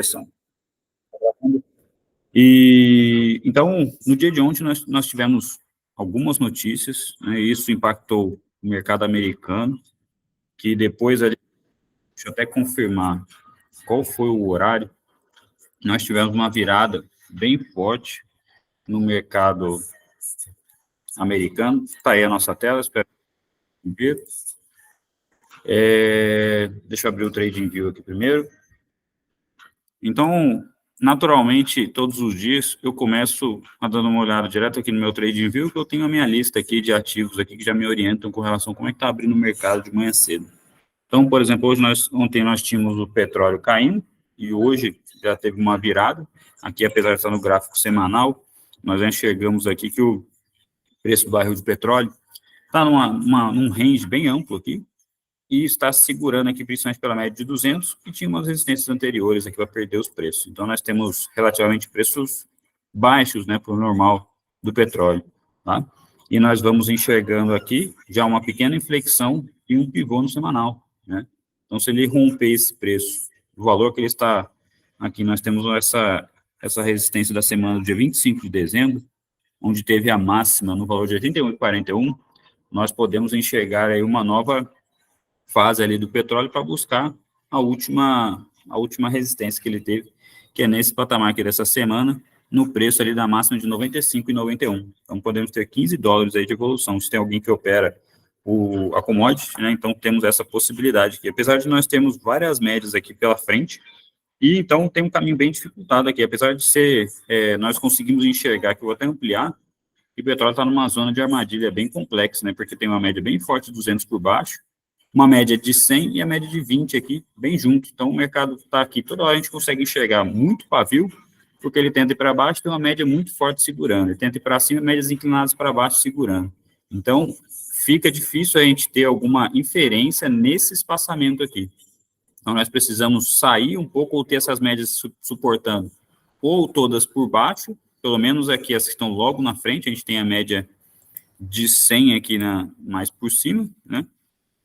sessão. E, então, no dia de ontem, nós tivemos algumas notícias, né, isso impactou o mercado americano, que depois, deixa eu até confirmar qual foi o horário, nós tivemos uma virada bem forte no mercado americano. Está aí a nossa tela, espero ver. Deixa eu abrir o TradingView aqui primeiro. Então, naturalmente, todos os dias eu começo a dando uma olhada direto aqui no meu TradingView, que eu tenho a minha lista aqui de ativos aqui que já me orientam com relação a como é que está abrindo o mercado de manhã cedo. Então, por exemplo, ontem nós tínhamos o petróleo caindo, e hoje já teve uma virada. Aqui, apesar de estar no gráfico semanal, nós já enxergamos aqui que o preço do barril de petróleo está num range bem amplo aqui, e está segurando aqui, principalmente pela média de 200, e tinha umas resistências anteriores aqui para perder os preços. Então, nós temos relativamente preços baixos, né, para o normal do petróleo, tá? E nós vamos enxergando aqui já uma pequena inflexão e um pivô no semanal, né? Então, se ele romper esse preço, o valor que ele está aqui, nós temos essa resistência da semana do dia 25 de dezembro, onde teve a máxima no valor de 81,41, nós podemos enxergar aí uma nova fase ali do petróleo para buscar a última resistência que ele teve, que é nesse patamar aqui dessa semana, no preço ali da máxima de 95,91. Então, podemos ter 15 dólares aí de evolução. Se tem alguém que opera a commodity, né, então temos essa possibilidade aqui. Apesar de nós termos várias médias aqui pela frente, e então tem um caminho bem dificultado aqui. Apesar de ser, nós conseguimos enxergar, que eu vou até ampliar, que o petróleo está numa zona de armadilha bem complexa, né, porque tem uma média bem forte de 200 por baixo, uma média de 100 e a média de 20 aqui, bem junto. Então, o mercado está aqui, toda hora a gente consegue enxergar muito pavio, porque ele tenta ir para baixo, tem uma média muito forte segurando. Ele tenta ir para cima, médias inclinadas para baixo segurando. Então, fica difícil a gente ter alguma inferência nesse espaçamento aqui. Então, nós precisamos sair um pouco ou ter essas médias suportando, ou todas por baixo, pelo menos aqui as que estão logo na frente, a gente tem a média de 100 aqui mais por cima, né?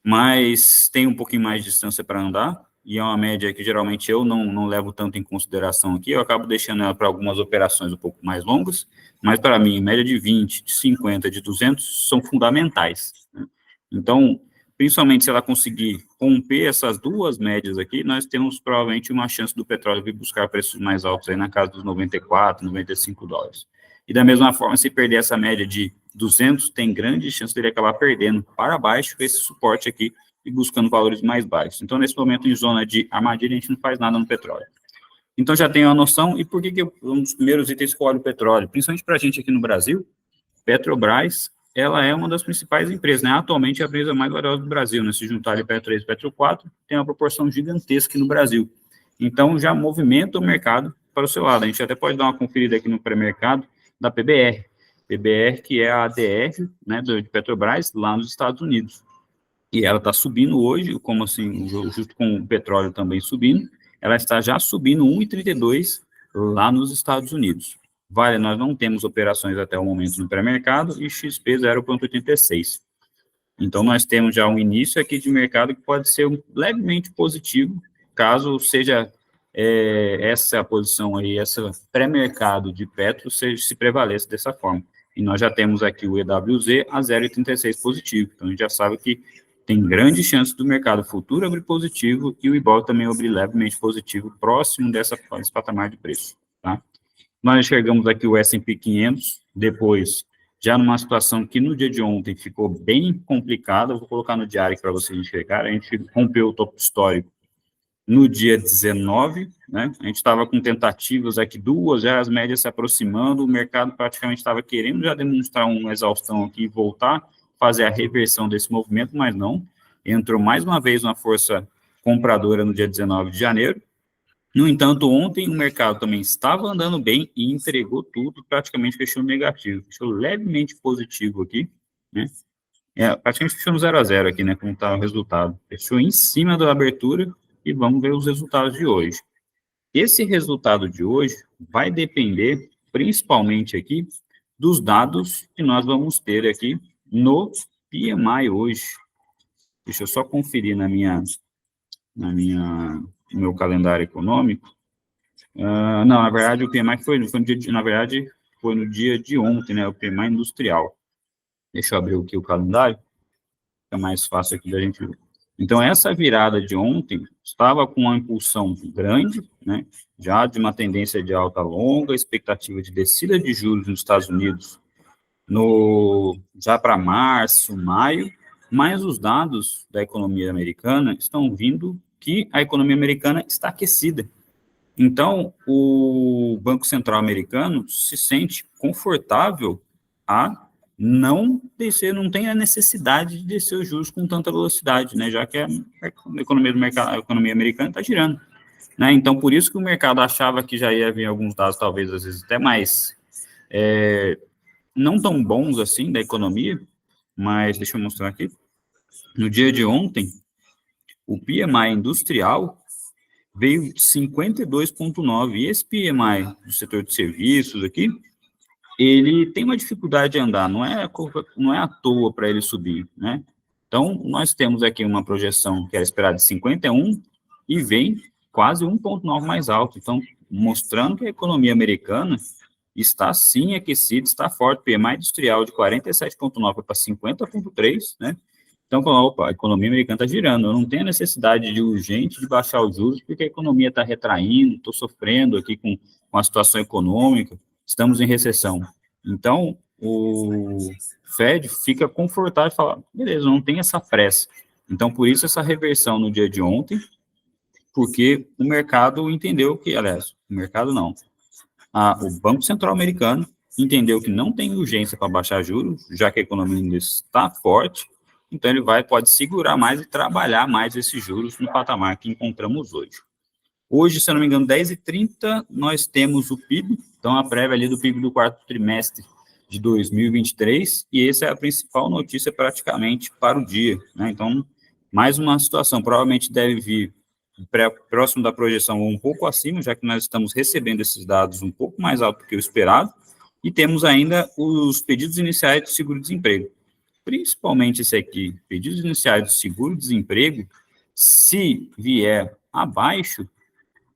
Mas tem um pouquinho mais de distância para andar, e é uma média que geralmente eu não levo tanto em consideração aqui, eu acabo deixando ela para algumas operações um pouco mais longas, mas para mim, média de 20, de 50, de 200 são fundamentais, né? Então, principalmente se ela conseguir romper essas duas médias aqui, nós temos provavelmente uma chance do petróleo vir buscar preços mais altos aí na casa dos 94, 95 dólares. E da mesma forma, se perder essa média de 200, tem grande chance dele acabar perdendo para baixo esse suporte aqui e buscando valores mais baixos. Então, nesse momento, em zona de armadilha, a gente não faz nada no petróleo. Então, já tenho a noção. E por que um dos primeiros itens que eu olho o petróleo? Principalmente para a gente aqui no Brasil, Petrobras, ela é uma das principais empresas, né? Atualmente, é a empresa mais valiosa do Brasil, né? Se juntar ali Petro 3 e Petro 4, tem uma proporção gigantesca aqui no Brasil. Então, já movimenta o mercado para o seu lado. A gente até pode dar uma conferida aqui no pré-mercado da PBR. PBR, que é a ADR, né, de Petrobras, lá nos Estados Unidos. E ela está subindo hoje, como assim, junto com o petróleo também subindo, ela está já subindo 1,32 lá nos Estados Unidos. Vale, nós não temos operações até o momento no pré-mercado, e XP 0,86. Então, nós temos já um início aqui de mercado que pode ser levemente positivo, caso seja essa posição aí, essa pré-mercado de Petro se prevaleça dessa forma. E nós já temos aqui o EWZ a 0,36 positivo. Então, a gente já sabe que tem grande chance do mercado futuro abrir positivo e o IBOV também abrir levemente positivo, próximo desse patamar de preço, tá? Nós enxergamos aqui o S&P 500, depois, já numa situação que no dia de ontem ficou bem complicada, eu vou colocar no diário para vocês enxergarem, a gente rompeu o topo histórico no dia 19, né? A gente estava com tentativas aqui, duas, já as médias se aproximando, o mercado praticamente estava querendo já demonstrar uma exaustão aqui e voltar, fazer a reversão desse movimento, mas não. Entrou mais uma vez uma força compradora no dia 19 de janeiro. No entanto, ontem o mercado também estava andando bem e entregou tudo, praticamente fechou negativo, fechou levemente positivo aqui, né? Praticamente fechou no 0 a 0 aqui, né, como está o resultado. Fechou em cima da abertura e vamos ver os resultados de hoje. Esse resultado de hoje vai depender, principalmente aqui, dos dados que nós vamos ter aqui no PMI hoje. Deixa eu só conferir no meu calendário econômico, Não, na verdade, o PMI foi no dia na verdade, foi no dia de ontem, né, o PMI industrial. Deixa eu abrir aqui o calendário, fica mais fácil aqui da gente ver. Então, essa virada de ontem estava com uma impulsão grande, né, já de uma tendência de alta longa, expectativa de descida de juros nos Estados Unidos já para março, maio, mas os dados da economia americana estão vindo que a economia americana está aquecida. Então, o Banco Central americano se sente confortável a não descer, não tem a necessidade de descer os juros com tanta velocidade, né, já que a economia do mercado, a economia americana está girando, né? Então, por isso que o mercado achava que já ia vir alguns dados, talvez às vezes até mais não tão bons assim da economia, mas deixa eu mostrar aqui. No dia de ontem, o PMI industrial veio de 52,9, e esse PMI do setor de serviços aqui, ele tem uma dificuldade de andar, não é à toa para ele subir, né? Então, nós temos aqui uma projeção que era esperada de 51 e vem quase 1,9 mais alto. Então, mostrando que a economia americana está sim aquecida, está forte. PMI industrial de 47,9 para 50,3, né? Então, opa, a economia americana está girando, eu não tenho necessidade de urgente de baixar os juros, porque a economia está retraindo, estou sofrendo aqui com a situação econômica, estamos em recessão. Então, o Fed fica confortável e fala, beleza, não tem essa pressa. Então, por isso essa reversão no dia de ontem, porque o mercado entendeu que, aliás, o mercado não, o Banco Central americano entendeu que não tem urgência para baixar juros, já que a economia ainda está forte, então ele pode segurar mais e trabalhar mais esses juros no patamar que encontramos hoje. Hoje, se eu não me engano, 10h30, nós temos o PIB, então a prévia ali do PIB do quarto trimestre de 2023, e essa é a principal notícia praticamente para o dia, né? Então, mais uma situação, provavelmente deve vir próximo da projeção ou um pouco acima, já que nós estamos recebendo esses dados um pouco mais alto do que o esperado, e temos ainda os pedidos iniciais de seguro-desemprego. Principalmente esse aqui, pedidos iniciais de seguro-desemprego, se vier abaixo,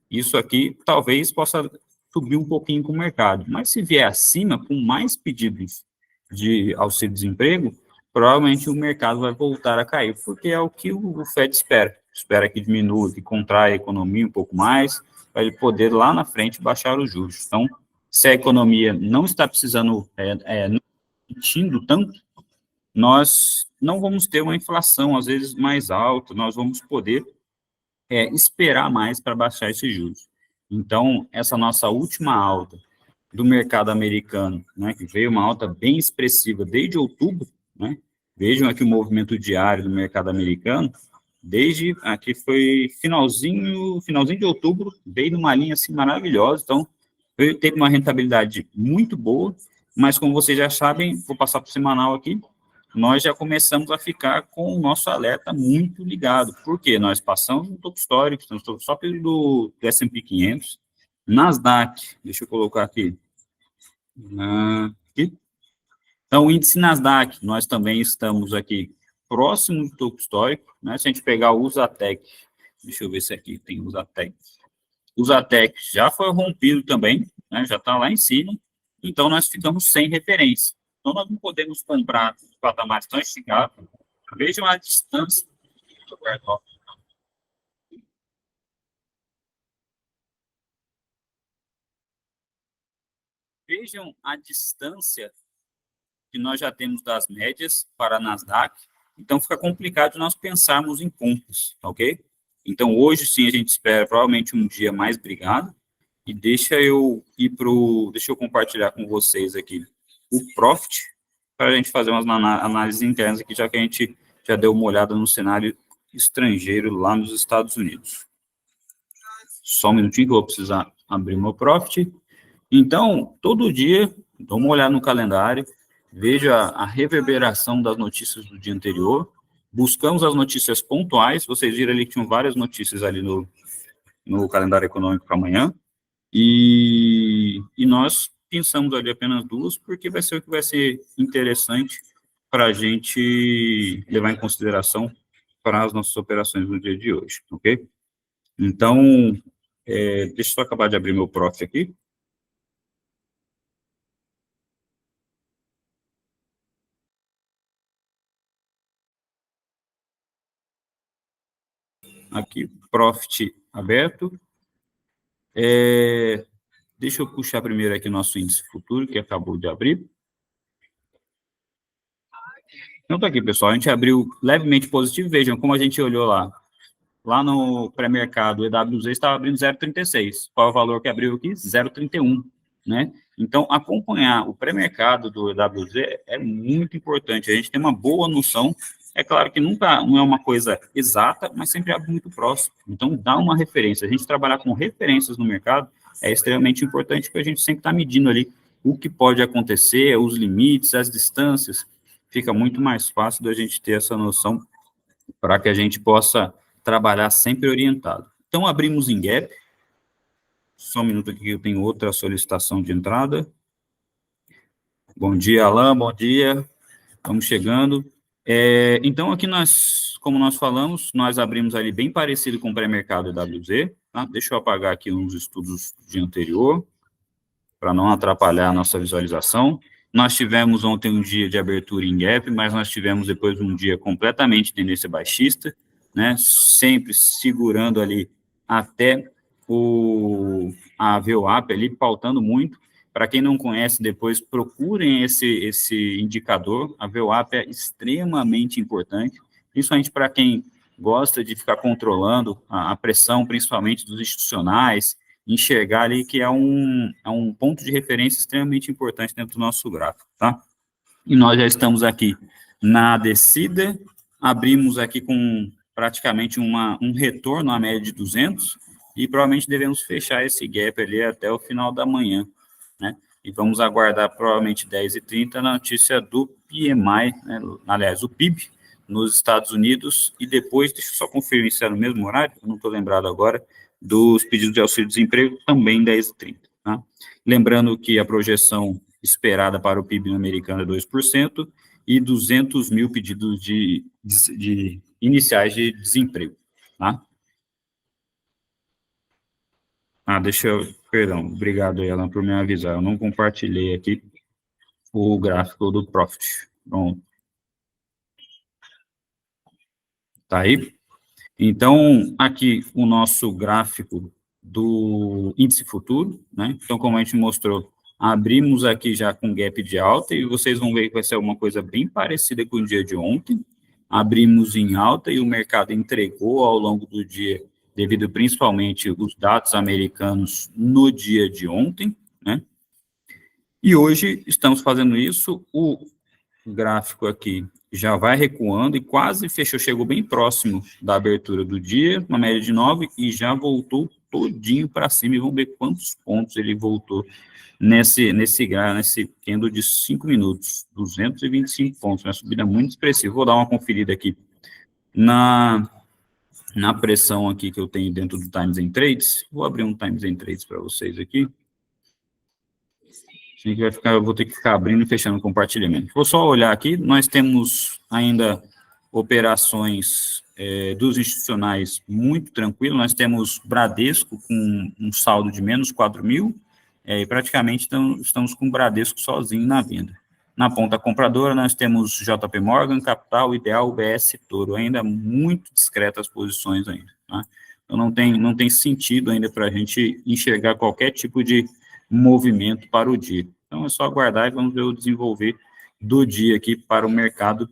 isso aqui talvez possa subir um pouquinho com o mercado, mas se vier acima, com mais pedidos de auxílio-desemprego, provavelmente o mercado vai voltar a cair, porque é o que o Fed espera que diminua, que contraia a economia um pouco mais, para ele poder lá na frente baixar os juros. Então, se a economia não está precisando, não emitindo tanto, nós não vamos ter uma inflação, às vezes, mais alta, nós vamos poder esperar mais para baixar esses juros. Então, essa nossa última alta do mercado americano, né, que veio uma alta bem expressiva desde outubro, né, vejam aqui o movimento diário do mercado americano, desde aqui foi finalzinho de outubro, veio numa linha assim maravilhosa, então teve uma rentabilidade muito boa, mas como vocês já sabem, vou passar para o semanal aqui, nós já começamos a ficar com o nosso alerta muito ligado. Por quê? Nós passamos no topo histórico, estamos só pelo do S&P 500, Nasdaq, deixa eu colocar aqui. Aqui. Então, o índice Nasdaq, nós também estamos aqui próximo do topo histórico, né? Se a gente pegar o Usatec, deixa eu ver se aqui tem Usatec. O Usatec já foi rompido também, né? Já está lá em cima, então nós ficamos sem referência. Então, nós não podemos comprar patamares tão esticados. Vejam a distância. Vejam a distância que nós já temos das médias para a Nasdaq. Então, fica complicado de nós pensarmos em compras, ok? Então, hoje, sim, a gente espera provavelmente um dia mais brigado. E deixa eu compartilhar com vocês aqui o Profit, para a gente fazer umas análises internas aqui, já que a gente já deu uma olhada no cenário estrangeiro lá nos Estados Unidos. Só um minutinho que eu vou precisar abrir meu Profit. Então, todo dia, dou uma olhada no calendário, vejo a reverberação das notícias do dia anterior, buscamos as notícias pontuais, vocês viram ali que tinham várias notícias ali no calendário econômico para amanhã, e nós pensamos ali apenas duas, porque vai ser o que vai ser interessante para a gente levar em consideração para as nossas operações no dia de hoje, ok? Então, Deixa eu só acabar de abrir meu Profit aqui. Aqui, Profit aberto. Deixa eu puxar primeiro aqui nosso índice futuro, que acabou de abrir. Então, tá aqui, pessoal. A gente abriu levemente positivo. Vejam como a gente olhou lá. Lá no pré-mercado, o EWZ estava abrindo 0,36. Qual é o valor que abriu aqui? 0,31, né? Então, acompanhar o pré-mercado do EWZ é muito importante. A gente tem uma boa noção. É claro que nunca não é uma coisa exata, mas sempre é muito próximo. Então, dá uma referência. A gente trabalhar com referências no mercado é extremamente importante, porque a gente sempre está medindo ali o que pode acontecer, os limites, as distâncias. Fica muito mais fácil da gente ter essa noção para que a gente possa trabalhar sempre orientado. Então, abrimos em gap. Só um minuto aqui que eu tenho outra solicitação de entrada. Bom dia, Alain, bom dia. Estamos chegando. Então, aqui como nós falamos, nós abrimos ali bem parecido com o pré-mercado WZ. Tá? Deixa eu apagar aqui uns estudos do dia anterior, para não atrapalhar a nossa visualização. Nós tivemos ontem um dia de abertura em gap, mas nós tivemos depois um dia completamente de tendência baixista, né? Sempre segurando ali até a VWAP ali, pautando muito. Para quem não conhece, depois procurem esse indicador. A VWAP é extremamente importante, principalmente para quem gosta de ficar controlando a pressão, principalmente dos institucionais, enxergar ali que é um ponto de referência extremamente importante dentro do nosso gráfico, tá? E nós já estamos aqui na descida, abrimos aqui com praticamente um retorno à média de 200, e provavelmente devemos fechar esse gap ali até o final da manhã, né? E vamos aguardar provavelmente 10h30 a notícia do PMI, né? Aliás, o PIB nos Estados Unidos, e depois, deixa eu só conferir se é no mesmo horário, eu não estou lembrado agora, dos pedidos de auxílio-desemprego, também 10h30. Tá? Lembrando que a projeção esperada para o PIB americano é 2%, e 200 mil pedidos de iniciais de desemprego. Tá? Perdão, obrigado, Alan, por me avisar, eu não compartilhei aqui o gráfico do Profit. Pronto. Tá aí? Então, aqui o nosso gráfico do índice futuro, né? Então, como a gente mostrou, abrimos aqui já com gap de alta, e vocês vão ver que vai ser uma coisa bem parecida com o dia de ontem. Abrimos em alta e o mercado entregou ao longo do dia, devido principalmente os dados americanos no dia de ontem, né? E hoje estamos fazendo isso, o gráfico aqui já vai recuando e quase fechou, chegou bem próximo da abertura do dia, uma média de 9, e já voltou todinho para cima, e vamos ver quantos pontos ele voltou nesse candle de 5 minutos, 225 pontos, uma subida muito expressiva. Vou dar uma conferida aqui na pressão aqui que eu tenho dentro do Times and Trades. Vou abrir um Times and Trades para vocês aqui. Eu vou ter que ficar abrindo e fechando o compartilhamento. Vou só olhar aqui, nós temos ainda operações dos institucionais muito tranquilo, nós temos Bradesco com um saldo de menos 4 mil, e praticamente estamos com o Bradesco sozinho na venda. Na ponta compradora, nós temos JP Morgan, Capital, Ideal, UBS, Toro, ainda muito discretas as posições ainda, tá? Então, não tem sentido ainda para a gente enxergar qualquer tipo de movimento para o dia. Então, é só aguardar e vamos ver o desenvolver do dia aqui para o mercado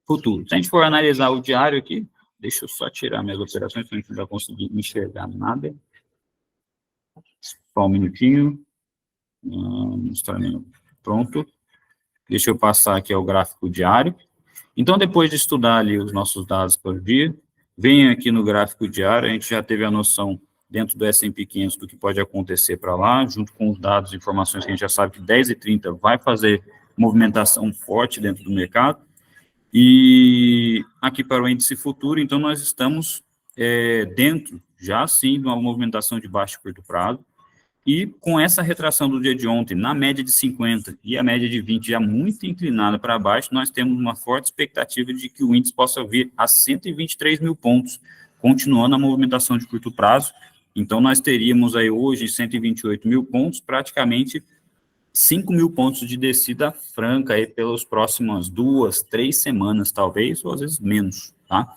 futuro. Se a gente for analisar o diário aqui, deixa eu só tirar minhas operações, para a gente não vai conseguir enxergar nada. Só um minutinho. Pronto. Deixa eu passar aqui ao gráfico diário. Então, depois de estudar ali os nossos dados por dia, venha aqui no gráfico diário, a gente já teve a noção dentro do S&P 500 do que pode acontecer para lá, junto com os dados e informações que a gente já sabe que 10h30 vai fazer movimentação forte dentro do mercado. E aqui para o índice futuro, então nós estamos dentro, já sim, de uma movimentação de baixo e curto prazo, e com essa retração do dia de ontem, na média de 50 e a média de 20 já muito inclinada para baixo, nós temos uma forte expectativa de que o índice possa vir a 123 mil pontos, continuando a movimentação de curto prazo, Então, nós teríamos aí hoje 128 mil pontos, praticamente 5 mil pontos de descida franca aí pelas próximas 2, 3 semanas, talvez, ou às vezes menos, tá?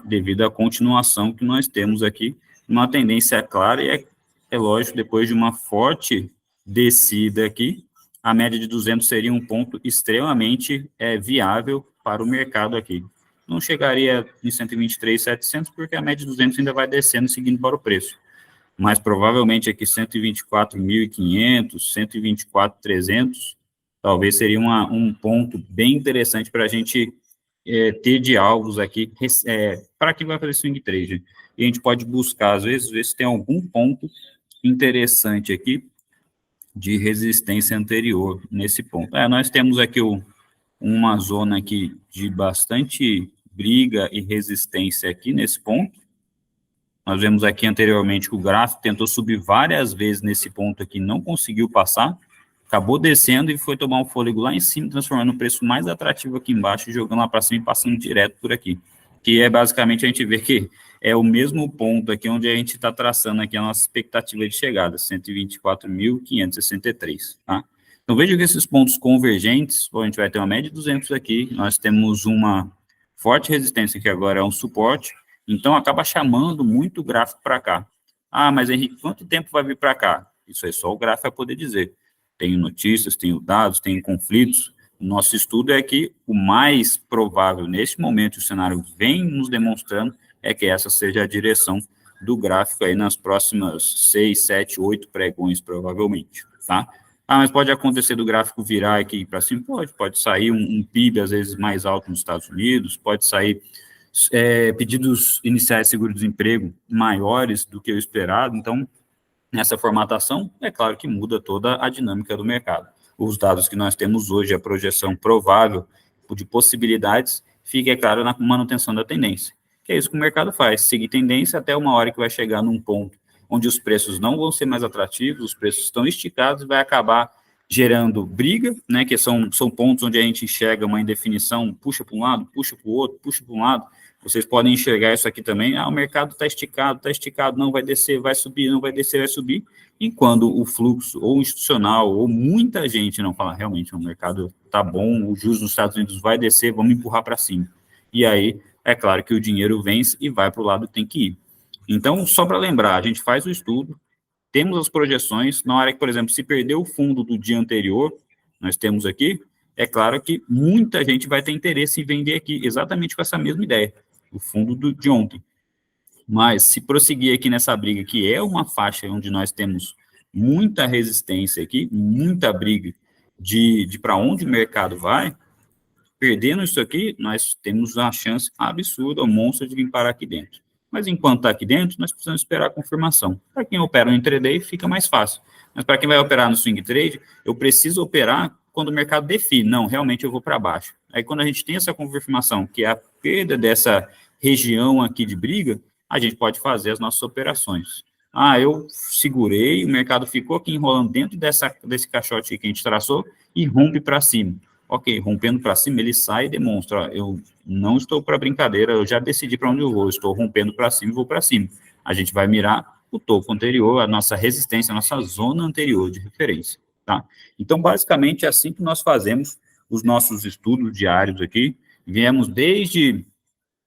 Devido à continuação que nós temos aqui, uma tendência clara, e é lógico, depois de uma forte descida aqui, a média de 200 seria um ponto extremamente viável para o mercado aqui. Não chegaria em 123.700, porque a média de 200 ainda vai descendo, seguindo para o preço. Mas provavelmente aqui 124.500, 124.300, talvez seria um ponto bem interessante para a gente ter de alvos aqui, para quem vai fazer swing trade. E a gente pode buscar, às vezes, ver se tem algum ponto interessante aqui de resistência anterior nesse ponto. Nós temos aqui uma zona aqui de bastante briga e resistência aqui nesse ponto. Nós vemos aqui anteriormente que o gráfico tentou subir várias vezes nesse ponto aqui, não conseguiu passar, acabou descendo e foi tomar um fôlego lá em cima, transformando o preço mais atrativo aqui embaixo, jogando lá para cima e passando direto por aqui. Que é basicamente, a gente vê que é o mesmo ponto aqui onde a gente está traçando aqui a nossa expectativa de chegada, 124.563, tá? Então, veja que esses pontos convergentes, a gente vai ter uma média de 200 aqui, nós temos uma forte resistência que agora é um suporte, então acaba chamando muito o gráfico para cá. Mas Henrique, quanto tempo vai vir para cá? Isso aí só o gráfico vai poder dizer. Tenho notícias, tenho dados, tenho conflitos. O nosso estudo é que o mais provável, neste momento, o cenário vem nos demonstrando, é que essa seja a direção do gráfico aí nas próximas 6, 7, 8 pregões, provavelmente, tá? Mas pode acontecer do gráfico virar aqui para cima? Pode sair um PIB, às vezes, mais alto nos Estados Unidos, pode sair pedidos iniciais de seguro-desemprego maiores do que o esperado. Então, nessa formatação, é claro que muda toda a dinâmica do mercado. Os dados que nós temos hoje, a projeção provável de possibilidades, fica, é claro, na manutenção da tendência. Que é isso que o mercado faz, seguir tendência até uma hora que vai chegar num ponto onde os preços não vão ser mais atrativos, os preços estão esticados e vai acabar gerando briga, né, que são pontos onde a gente enxerga uma indefinição, puxa para um lado, puxa para o outro, puxa para um lado. Vocês podem enxergar isso aqui também. O mercado está esticado, não vai descer, vai subir, não vai descer, vai subir. E quando o fluxo, ou institucional, ou muita gente não fala, realmente, o mercado está bom, o juros nos Estados Unidos vai descer, vamos empurrar para cima. E aí, é claro que o dinheiro vence e vai para o lado que tem que ir. Então, só para lembrar, a gente faz o estudo, temos as projeções, na hora que, por exemplo, se perder o fundo do dia anterior, nós temos aqui, é claro que muita gente vai ter interesse em vender aqui, exatamente com essa mesma ideia, o fundo de ontem. Mas, se prosseguir aqui nessa briga, que é uma faixa onde nós temos muita resistência aqui, muita briga de para onde o mercado vai, perdendo isso aqui, nós temos uma chance absurda, um monstro de vir parar aqui dentro. Mas enquanto está aqui dentro, nós precisamos esperar a confirmação. Para quem opera no intraday, fica mais fácil. Mas para quem vai operar no swing trade, eu preciso operar quando o mercado define. Não, realmente eu vou para baixo. Aí quando a gente tem essa confirmação, que é a perda dessa região aqui de briga, a gente pode fazer as nossas operações. Eu segurei, o mercado ficou aqui enrolando dentro desse caixote que a gente traçou e rompe para cima. Ok, rompendo para cima, ele sai e demonstra, eu não estou para brincadeira, eu já decidi para onde eu vou, estou rompendo para cima e vou para cima. A gente vai mirar o topo anterior, a nossa resistência, a nossa zona anterior de referência, tá? Então, basicamente, é assim que nós fazemos os nossos estudos diários aqui. Viemos desde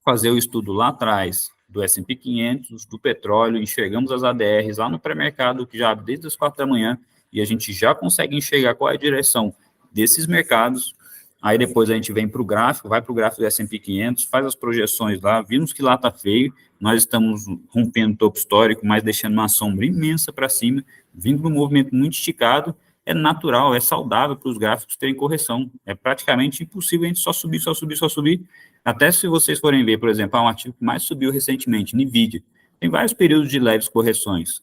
fazer o estudo lá atrás do S&P 500, do petróleo, enxergamos as ADRs lá no pré-mercado, que já abre desde as 4 da manhã, e a gente já consegue enxergar qual é a direção desses mercados. Aí depois a gente vem para o gráfico, vai para o gráfico do S&P 500, faz as projeções lá, vimos que lá está feio, nós estamos rompendo o topo histórico, mas deixando uma sombra imensa para cima, vindo para um movimento muito esticado, é natural, é saudável para os gráficos terem correção, é praticamente impossível a gente só subir, até se vocês forem ver, por exemplo, um ativo que mais subiu recentemente, NVIDIA, tem vários períodos de leves correções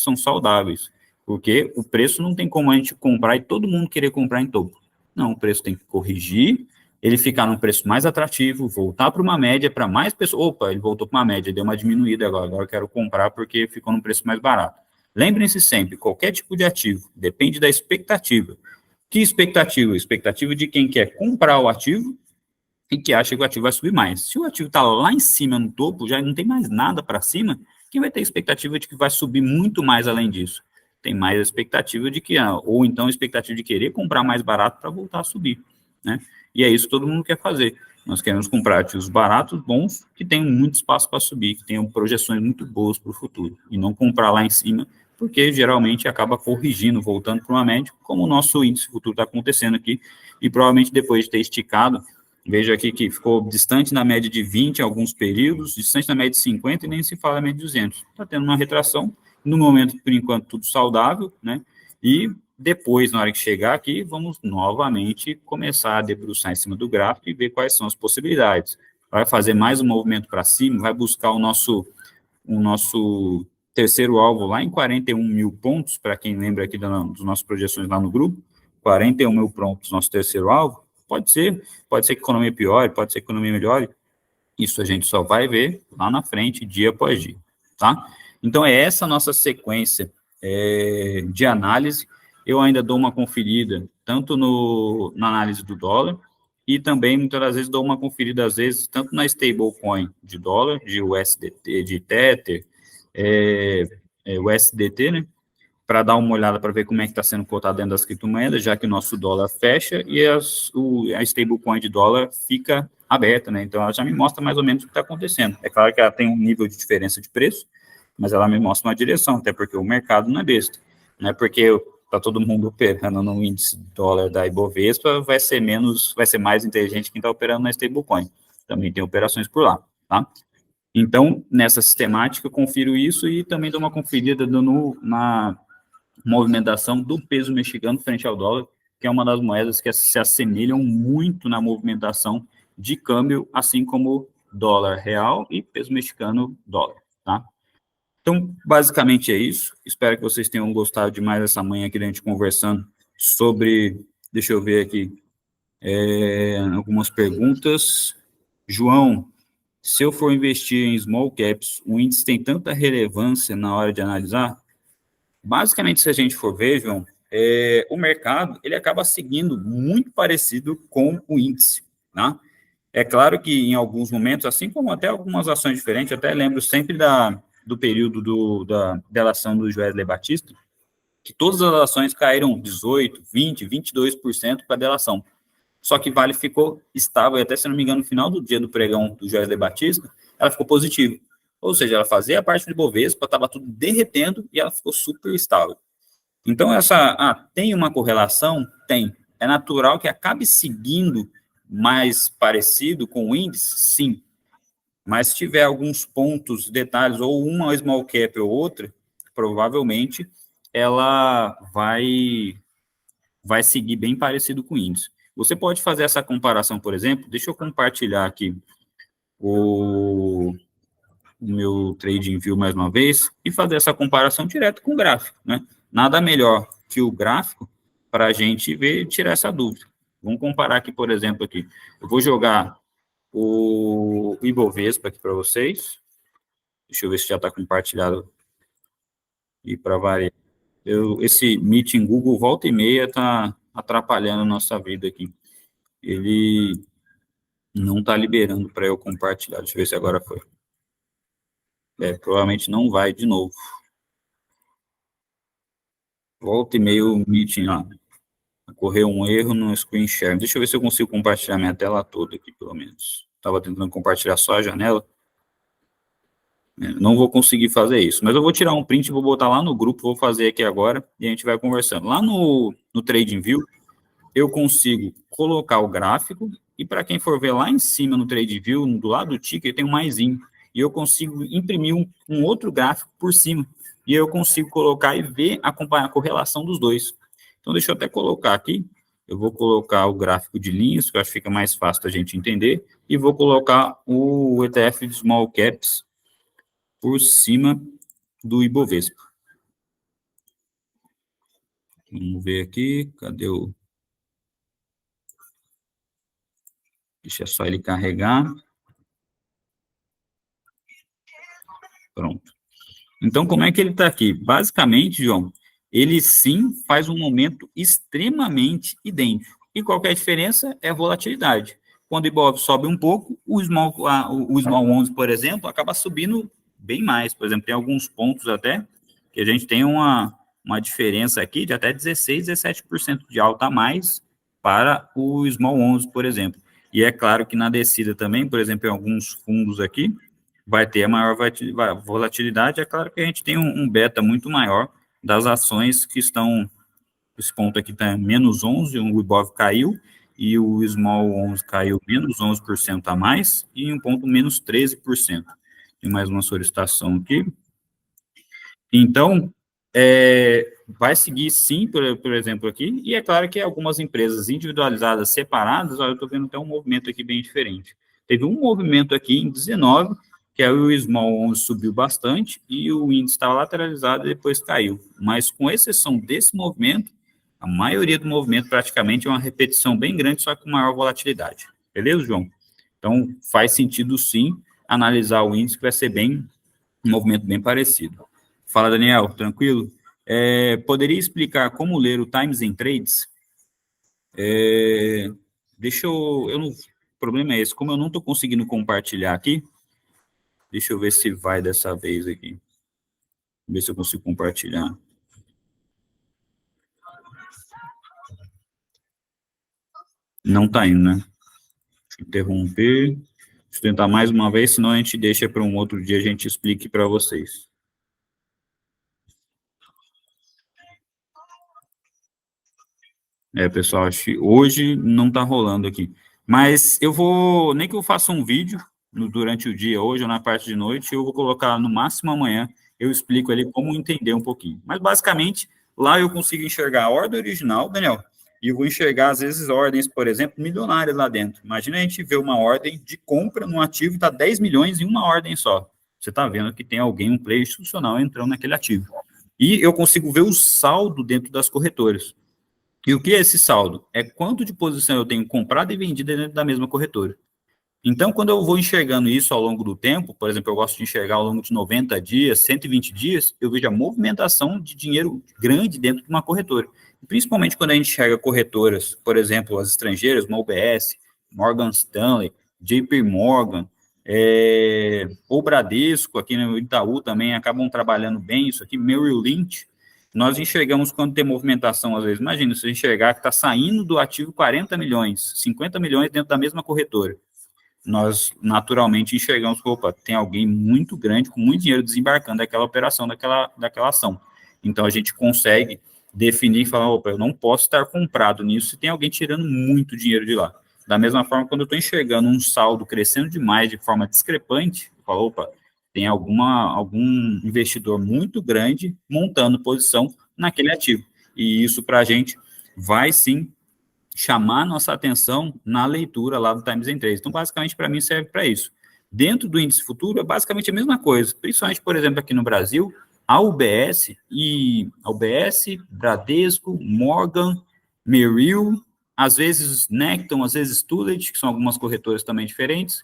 são saudáveis, porque o preço não tem como a gente comprar e todo mundo querer comprar em topo. Não, o preço tem que corrigir, ele ficar num preço mais atrativo, voltar para uma média para mais pessoas. Opa, ele voltou para uma média, deu uma diminuída agora eu quero comprar porque ficou num preço mais barato. Lembrem-se sempre, qualquer tipo de ativo depende da expectativa. Que expectativa? Expectativa de quem quer comprar o ativo e que acha que o ativo vai subir mais. Se o ativo está lá em cima, no topo, já não tem mais nada para cima, Quem vai ter expectativa de que vai subir muito mais além disso? Tem mais a expectativa de que, ou então a expectativa de querer comprar mais barato para voltar a subir, né? E é isso que todo mundo quer fazer. Nós queremos comprar ativos baratos, bons, que tenham muito espaço para subir, que tenham projeções muito boas para o futuro, e não comprar lá em cima, porque geralmente acaba corrigindo, voltando para uma média, como o nosso índice futuro está acontecendo aqui, e provavelmente depois de ter esticado, veja aqui que ficou distante na média de 20 em alguns períodos, distante na média de 50 e nem se fala na média de 200. Está tendo uma retração, no momento, por enquanto, tudo saudável, né? E depois, na hora que chegar aqui, vamos novamente começar a debruçar em cima do gráfico e ver quais são as possibilidades. Vai fazer mais um movimento para cima, vai buscar o nosso terceiro alvo lá em 41 mil pontos, para quem lembra aqui das nossas projeções lá no grupo, 41 mil pontos, nosso terceiro alvo. Pode ser que a economia piore, pode ser que a economia melhore, isso a gente só vai ver lá na frente, dia após dia, tá? Então, é essa a nossa sequência de análise. Eu ainda dou uma conferida, tanto na análise do dólar, e também, muitas das vezes, dou uma conferida, às vezes, tanto na stablecoin de dólar, de USDT, de Tether, USDT, né? Para dar uma olhada para ver como é que está sendo cotado dentro das criptomoedas, já que o nosso dólar fecha e a stablecoin de dólar fica aberta, né? Então, ela já me mostra mais ou menos o que está acontecendo. É claro que ela tem um nível de diferença de preço, mas ela me mostra uma direção, até porque o mercado não é besta. Não é porque está todo mundo operando no índice dólar da Ibovespa, vai ser mais inteligente quem está operando na stablecoin. Também tem operações por lá, tá? Então, nessa sistemática, eu confiro isso e também dou uma conferida na movimentação do peso mexicano frente ao dólar, que é uma das moedas que se assemelham muito na movimentação de câmbio, assim como dólar real e peso mexicano dólar, tá? Então, basicamente é isso. Espero que vocês tenham gostado demais dessa manhã aqui da gente conversando sobre, deixa eu ver aqui, algumas perguntas. João, se eu for investir em small caps, o índice tem tanta relevância na hora de analisar? Basicamente, se a gente for ver, João, o mercado ele acaba seguindo muito parecido com o índice, tá? É claro que em alguns momentos, assim como até algumas ações diferentes, eu até lembro sempre do período da delação do Wesley Batista, que todas as ações caíram 18%, 20%, 22% para a delação. Só que Vale ficou estável, e até se não me engano, no final do dia do pregão do Wesley Batista, ela ficou positiva. Ou seja, ela fazia parte do Ibovespa, estava tudo derretendo e ela ficou super estável. Então, tem uma correlação? Tem. É natural que acabe seguindo mais parecido com o índice? Sim. Mas se tiver alguns pontos, detalhes, ou uma small cap ou outra, provavelmente ela vai seguir bem parecido com o índice. Você pode fazer essa comparação, por exemplo, deixa eu compartilhar aqui o meu TradingView mais uma vez e fazer essa comparação direto com o gráfico, né? Nada melhor que o gráfico para a gente ver, tirar essa dúvida. Vamos comparar aqui, por exemplo, aqui. Eu vou jogar o Ibovespa aqui para vocês. Deixa eu ver se já está compartilhado e para variar. Esse Meeting Google volta e meia está atrapalhando a nossa vida aqui. Ele não está liberando para eu compartilhar. Deixa eu ver se agora foi. Provavelmente não vai de novo. Volta e meia o Meeting, ó. Ocorreu um erro no screen share. Deixa eu ver se eu consigo compartilhar minha tela toda aqui, pelo menos. Estava tentando compartilhar só a janela. Não vou conseguir fazer isso, mas eu vou tirar um print, vou botar lá no grupo, vou fazer aqui agora, e a gente vai conversando. Lá no TradingView, eu consigo colocar o gráfico, e para quem for ver lá em cima no TradingView, do lado do ticker, tem um maisinho, e eu consigo imprimir um outro gráfico por cima, e eu consigo colocar e ver, acompanhar a correlação dos dois. Então, deixa eu até colocar aqui, eu vou colocar o gráfico de linhas, que eu acho que fica mais fácil da gente entender, e vou colocar o ETF de Small Caps por cima do Ibovespa. Vamos ver aqui, cadê o... Deixa só ele carregar. Pronto. Então, como é que ele está aqui? Basicamente, João, ele sim faz um momento extremamente idêntico. E qual que é a diferença? É a volatilidade. Quando o Ibov sobe um pouco, o Small 11, por exemplo, acaba subindo bem mais. Por exemplo, tem alguns pontos até que a gente tem uma diferença aqui de até 16, 17% de alta a mais para o Small 11, por exemplo. E é claro que na descida também, por exemplo, em alguns fundos aqui, vai ter a maior volatilidade. É claro que a gente tem um beta muito maior das ações que estão, esse ponto aqui está menos 11, o Ibov caiu, e o Small 11 caiu menos 11% a mais, e um ponto menos 13%. Tem mais uma solicitação aqui. Então, vai seguir sim, por exemplo, aqui, e é claro que algumas empresas individualizadas, separadas, olha, eu estou vendo até um movimento aqui bem diferente. Teve um movimento aqui em 19, que é o Small 11 subiu bastante, e o índice estava lateralizado e depois caiu. Mas, com exceção desse movimento, a maioria do movimento praticamente é uma repetição bem grande, só que com maior volatilidade. Beleza, João? Então, faz sentido sim analisar o índice, que vai ser um movimento bem parecido. Fala, Daniel, tranquilo? Poderia explicar como ler o Times and Trades? O problema é esse, como eu não estou conseguindo compartilhar aqui, deixa eu ver se vai dessa vez aqui. Ver se eu consigo compartilhar. Não está indo, né? Deixa eu interromper. Deixa eu tentar mais uma vez, senão a gente deixa para um outro dia, a gente explique para vocês. Pessoal, acho que hoje não está rolando aqui. Mas eu vou, nem que eu faça um vídeo durante o dia, hoje ou na parte de noite, eu vou colocar no máximo amanhã, eu explico ali como entender um pouquinho. Mas basicamente, lá eu consigo enxergar a ordem original, Daniel, e eu vou enxergar, às vezes, ordens, por exemplo, milionárias lá dentro. Imagina a gente ver uma ordem de compra no ativo e está 10 milhões em uma ordem só. Você está vendo que tem alguém, um player institucional, entrando naquele ativo. E eu consigo ver o saldo dentro das corretoras. E o que é esse saldo? É quanto de posição eu tenho comprado e vendida dentro da mesma corretora. Então, quando eu vou enxergando isso ao longo do tempo, por exemplo, eu gosto de enxergar ao longo de 90 dias, 120 dias, eu vejo a movimentação de dinheiro grande dentro de uma corretora. Principalmente quando a gente enxerga corretoras, por exemplo, as estrangeiras, uma UBS, Morgan Stanley, JP Morgan, ou Bradesco, aqui no Itaú também, acabam trabalhando bem isso aqui, Merrill Lynch. Nós enxergamos quando tem movimentação, às vezes, imagina, se enxergar que está saindo do ativo 40 milhões, 50 milhões dentro da mesma corretora. Nós naturalmente enxergamos que, opa, tem alguém muito grande, com muito dinheiro desembarcando daquela operação, daquela ação. Então, a gente consegue definir e falar, opa, eu não posso estar comprado nisso se tem alguém tirando muito dinheiro de lá. Da mesma forma, quando eu estou enxergando um saldo crescendo demais de forma discrepante, eu falo, opa, tem algum investidor muito grande montando posição naquele ativo. E isso, para a gente, vai sim chamar nossa atenção na leitura lá do Times and Trades. Então, basicamente, para mim, serve para isso. Dentro do índice futuro, é basicamente a mesma coisa. Principalmente, por exemplo, aqui no Brasil, a UBS, Bradesco, Morgan, Merrill, às vezes Necton, às vezes Tullet, que são algumas corretoras também diferentes,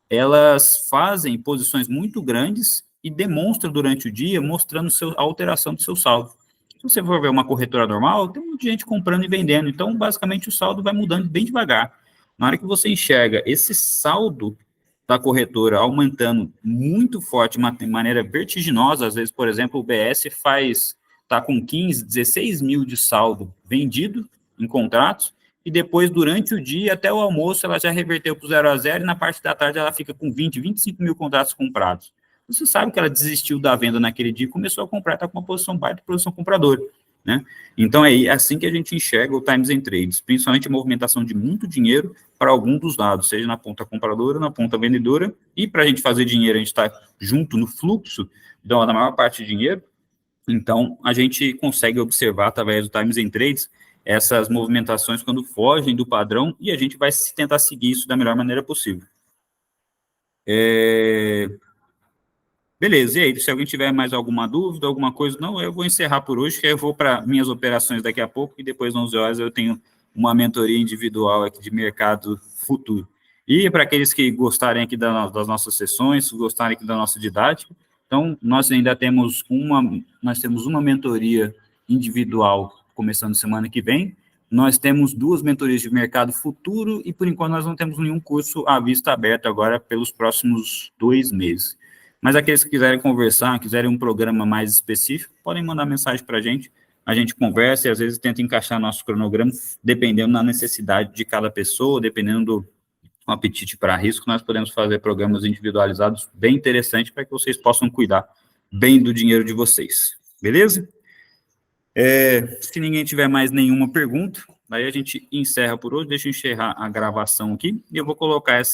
elas fazem posições muito grandes e demonstram durante o dia, mostrando a alteração do seu saldo. Se você for ver uma corretora normal, tem muita gente comprando e vendendo. Então, basicamente, o saldo vai mudando bem devagar. Na hora que você enxerga esse saldo da corretora aumentando muito forte, de maneira vertiginosa, às vezes, por exemplo, o BS está com 15, 16 mil de saldo vendido em contratos, e depois, durante o dia, até o almoço, ela já reverteu para o 0 a 0, e na parte da tarde ela fica com 20, 25 mil contratos comprados. Você sabe que ela desistiu da venda naquele dia e começou a comprar, está com uma posição baita, posição compradora, né? Então, é assim que a gente enxerga o Times and Trades, principalmente a movimentação de muito dinheiro para algum dos lados, seja na ponta compradora, na ponta vendedora, e para a gente fazer dinheiro, a gente está junto no fluxo da maior parte de dinheiro. Então, a gente consegue observar, através do Times and Trades, essas movimentações quando fogem do padrão, e a gente vai tentar seguir isso da melhor maneira possível. Beleza, e aí, se alguém tiver mais alguma dúvida, alguma coisa, não, eu vou encerrar por hoje, que eu vou para minhas operações daqui a pouco, e depois, 11 horas, eu tenho uma mentoria individual aqui de mercado futuro. E para aqueles que gostarem aqui das nossas sessões, gostarem aqui da nossa didática, então, nós temos uma mentoria individual começando semana que vem, nós temos 2 mentorias de mercado futuro, e por enquanto nós não temos nenhum curso à vista aberta agora pelos próximos 2 meses. Mas aqueles que quiserem conversar, quiserem um programa mais específico, podem mandar mensagem para a gente conversa e às vezes tenta encaixar nosso cronograma, dependendo da necessidade de cada pessoa, dependendo do apetite para risco, nós podemos fazer programas individualizados bem interessantes para que vocês possam cuidar bem do dinheiro de vocês. Beleza? Se ninguém tiver mais nenhuma pergunta, daí a gente encerra por hoje, deixa eu encerrar a gravação aqui, e eu vou colocar essa